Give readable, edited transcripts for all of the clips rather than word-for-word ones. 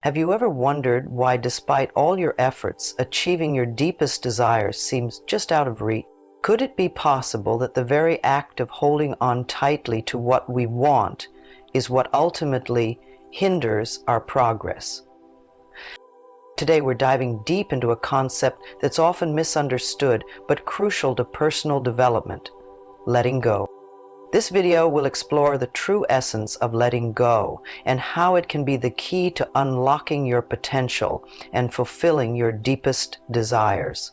Have you ever wondered why, despite all your efforts, achieving your deepest desires seems just out of reach? Could it be possible that the very act of holding on tightly to what we want is what ultimately hinders our progress? Today we're diving deep into a concept that's often misunderstood but crucial to personal development: letting go. This video will explore the true essence of letting go and how it can be the key to unlocking your potential and fulfilling your deepest desires.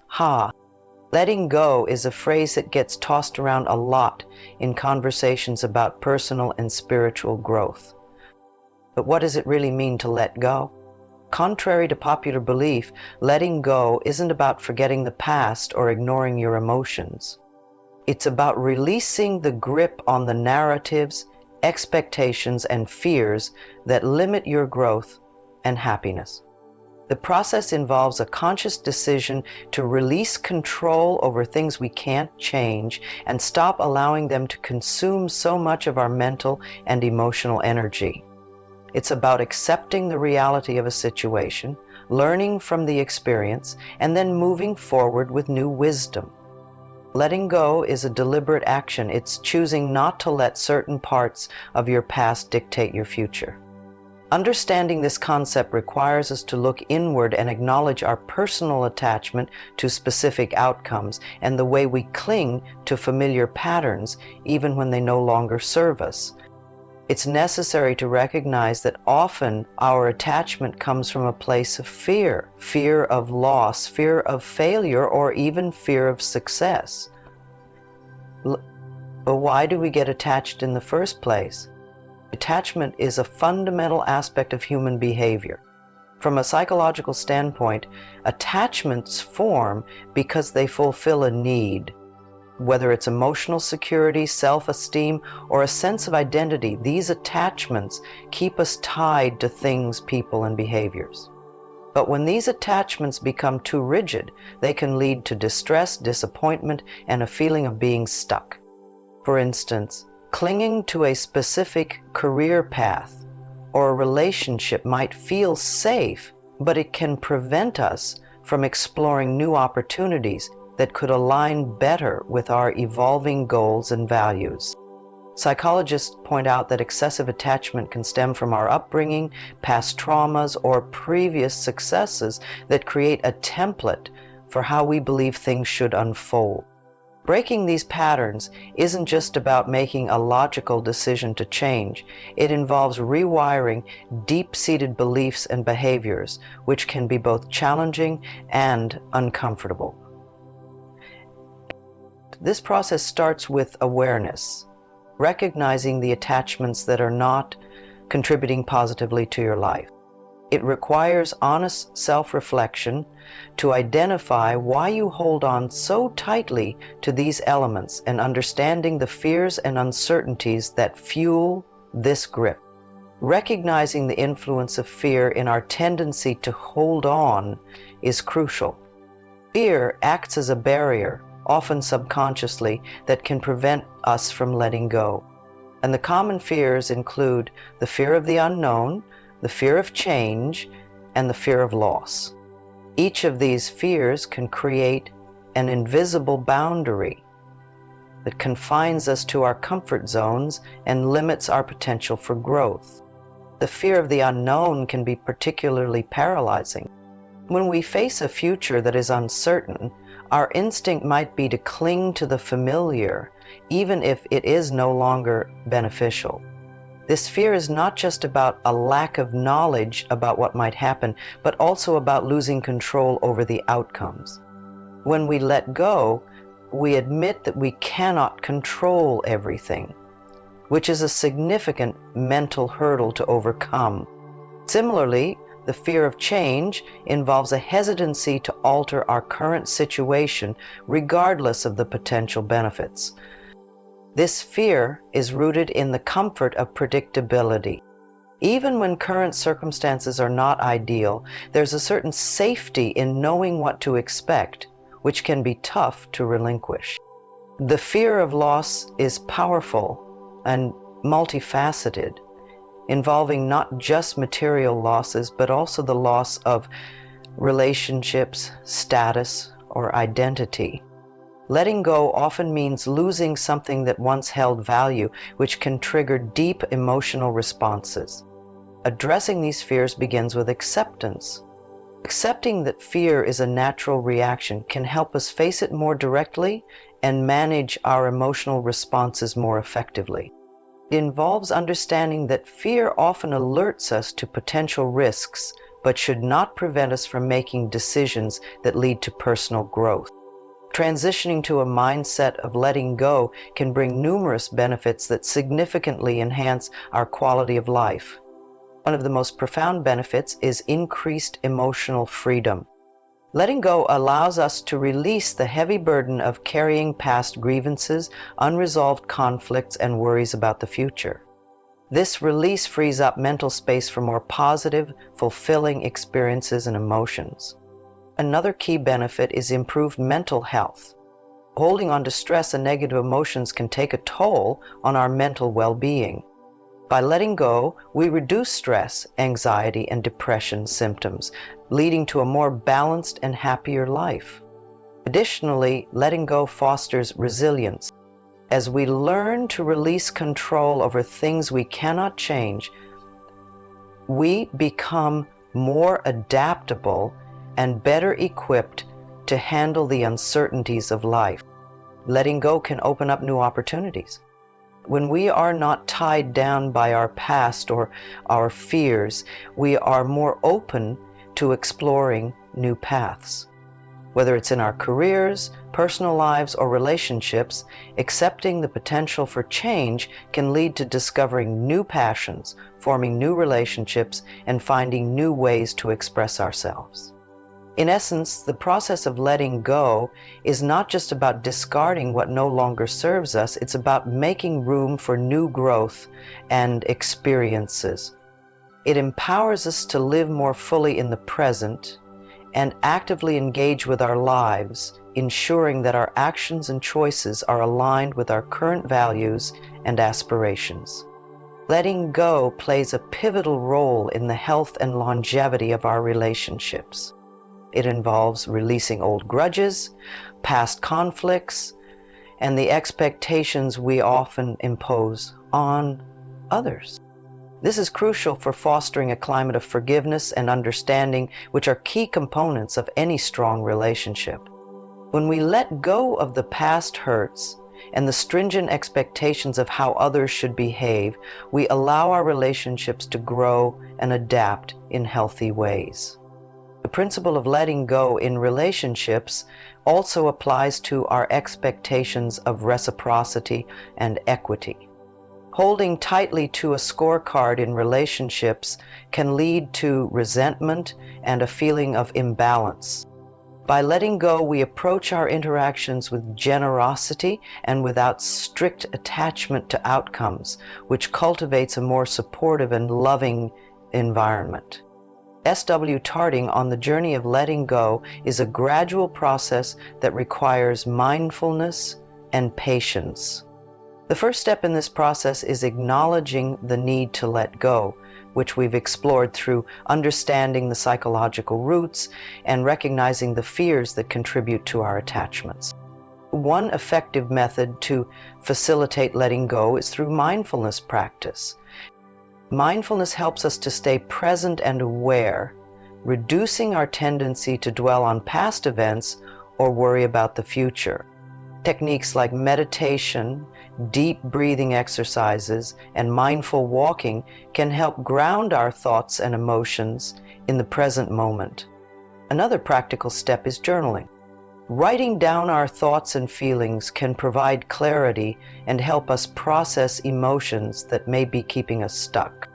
Letting go is a phrase that gets tossed around a lot in conversations about personal and spiritual growth. But what does it really mean to let go? Contrary to popular belief, letting go isn't about forgetting the past or ignoring your emotions. It's about releasing the grip on the narratives, expectations, and fears that limit your growth and happiness. The process involves a conscious decision to release control over things we can't change and stop allowing them to consume so much of our mental and emotional energy. It's about accepting the reality of a situation, learning from the experience, and then moving forward with new wisdom. Letting go is a deliberate action. It's choosing not to let certain parts of your past dictate your future. Understanding this concept requires us to look inward and acknowledge our personal attachment to specific outcomes and the way we cling to familiar patterns even when they no longer serve us. It's necessary to recognize that often our attachment comes from a place of fear of loss, fear of failure, or even fear of success. But why do we get attached in the first place? Attachment is a fundamental aspect of human behavior. From a psychological standpoint, attachments form because they fulfill a need. Whether it's emotional security, self-esteem, or a sense of identity, these attachments keep us tied to things, people, and behaviors. But when these attachments become too rigid, they can lead to distress, disappointment, and a feeling of being stuck. For instance, clinging to a specific career path or a relationship might feel safe, but it can prevent us from exploring new opportunities that could align better with our evolving goals and values. Psychologists point out that excessive attachment can stem from our upbringing, past traumas, or previous successes that create a template for how we believe things should unfold. Breaking these patterns isn't just about making a logical decision to change. It involves rewiring deep-seated beliefs and behaviors, which can be both challenging and uncomfortable. This process starts with awareness, recognizing the attachments that are not contributing positively to your life. It requires honest self-reflection to identify why you hold on so tightly to these elements and understanding the fears and uncertainties that fuel this grip. Recognizing the influence of fear in our tendency to hold on is crucial. Fear acts as a barrier, often subconsciously, that can prevent us from letting go. And the common fears include the fear of the unknown, the fear of change, and the fear of loss. Each of these fears can create an invisible boundary that confines us to our comfort zones and limits our potential for growth. The fear of the unknown can be particularly paralyzing. When we face a future that is uncertain, our instinct might be to cling to the familiar, even if it is no longer beneficial. This fear is not just about a lack of knowledge about what might happen, but also about losing control over the outcomes. When we let go, we admit that we cannot control everything, which is a significant mental hurdle to overcome. Similarly, the fear of change involves a hesitancy to alter our current situation regardless of the potential benefits. This fear is rooted in the comfort of predictability. Even when current circumstances are not ideal, there's a certain safety in knowing what to expect, which can be tough to relinquish. The fear of loss is powerful and multifaceted. involving not just material losses, but also the loss of relationships, status, or identity. Letting go often means losing something that once held value, which can trigger deep emotional responses. Addressing these fears begins with acceptance. Accepting that fear is a natural reaction can help us face it more directly and manage our emotional responses more effectively. It involves understanding that fear often alerts us to potential risks, but should not prevent us from making decisions that lead to personal growth. Transitioning to a mindset of letting go can bring numerous benefits that significantly enhance our quality of life. One of the most profound benefits is increased emotional freedom. Letting go allows us to release the heavy burden of carrying past grievances, unresolved conflicts, and worries about the future. This release frees up mental space for more positive, fulfilling experiences and emotions. Another key benefit is improved mental health. Holding on to stress and negative emotions can take a toll on our mental well-being. By letting go, we reduce stress, anxiety, and depression symptoms, leading to a more balanced and happier life. Additionally, letting go fosters resilience. As we learn to release control over things we cannot change, we become more adaptable and better equipped to handle the uncertainties of life. Letting go can open up new opportunities. When we are not tied down by our past or our fears, we are more open to exploring new paths. Whether it's in our careers, personal lives, or relationships, accepting the potential for change can lead to discovering new passions, forming new relationships, and finding new ways to express ourselves. In essence, the process of letting go is not just about discarding what no longer serves us, it's about making room for new growth and experiences. It empowers us to live more fully in the present and actively engage with our lives, ensuring that our actions and choices are aligned with our current values and aspirations. Letting go plays a pivotal role in the health and longevity of our relationships. It involves releasing old grudges, past conflicts, and the expectations we often impose on others. This is crucial for fostering a climate of forgiveness and understanding, which are key components of any strong relationship. When we let go of the past hurts and the stringent expectations of how others should behave, we allow our relationships to grow and adapt in healthy ways. The principle of letting go in relationships also applies to our expectations of reciprocity and equity. Holding tightly to a scorecard in relationships can lead to resentment and a feeling of imbalance. By letting go, we approach our interactions with generosity and without strict attachment to outcomes, which cultivates a more supportive and loving environment. S.W. Tarding on the journey of letting go is a gradual process that requires mindfulness and patience. The first step in this process is acknowledging the need to let go, which we've explored through understanding the psychological roots and recognizing the fears that contribute to our attachments. One effective method to facilitate letting go is through mindfulness practice. Mindfulness helps us to stay present and aware, reducing our tendency to dwell on past events or worry about the future. Techniques like meditation, deep breathing exercises, and mindful walking can help ground our thoughts and emotions in the present moment. Another practical step is journaling. Writing down our thoughts and feelings can provide clarity and help us process emotions that may be keeping us stuck.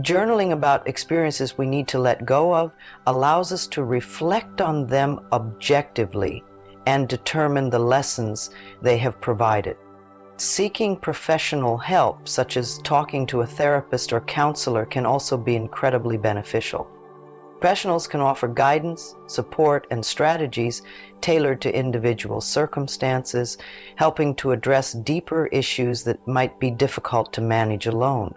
Journaling about experiences we need to let go of allows us to reflect on them objectively and determine the lessons they have provided. Seeking professional help, such as talking to a therapist or counselor, can also be incredibly beneficial. Professionals can offer guidance, support, and strategies tailored to individual circumstances, helping to address deeper issues that might be difficult to manage alone.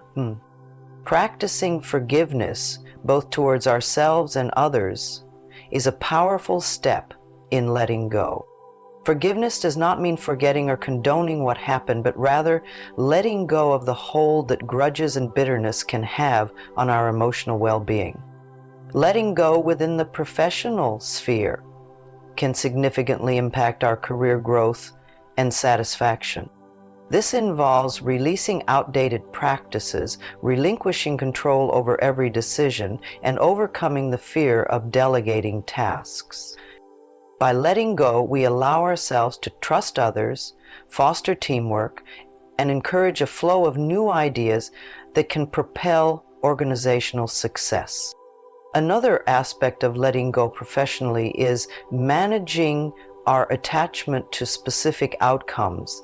Practicing forgiveness, both towards ourselves and others, is a powerful step in letting go. Forgiveness does not mean forgetting or condoning what happened, but rather letting go of the hold that grudges and bitterness can have on our emotional well-being. Letting go within the professional sphere can significantly impact our career growth and satisfaction. This involves releasing outdated practices, relinquishing control over every decision, and overcoming the fear of delegating tasks. By letting go, we allow ourselves to trust others, foster teamwork, and encourage a flow of new ideas that can propel organizational success. Another aspect of letting go professionally is managing our attachment to specific outcomes.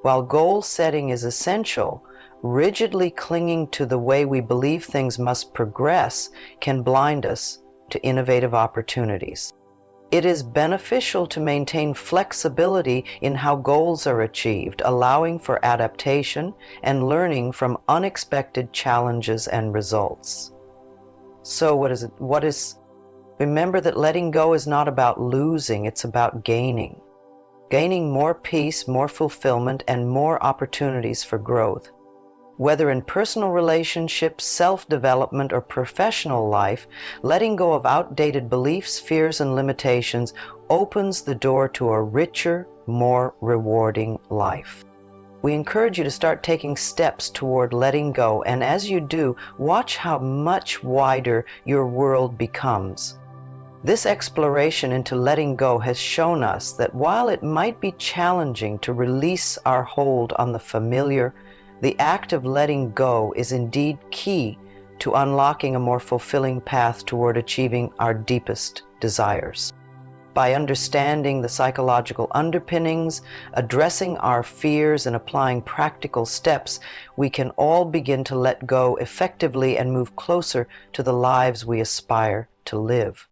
While goal setting is essential, rigidly clinging to the way we believe things must progress can blind us to innovative opportunities. It is beneficial to maintain flexibility in how goals are achieved, allowing for adaptation and learning from unexpected challenges and results. So remember that letting go is not about losing, it's about gaining. Gaining more peace, more fulfillment, and more opportunities for growth. Whether in personal relationships, self-development, or professional life, letting go of outdated beliefs, fears, and limitations opens the door to a richer, more rewarding life. We encourage you to start taking steps toward letting go, and as you do, watch how much wider your world becomes. This exploration into letting go has shown us that while it might be challenging to release our hold on the familiar, the act of letting go is indeed key to unlocking a more fulfilling path toward achieving our deepest desires. By understanding the psychological underpinnings, addressing our fears, and applying practical steps, we can all begin to let go effectively and move closer to the lives we aspire to live.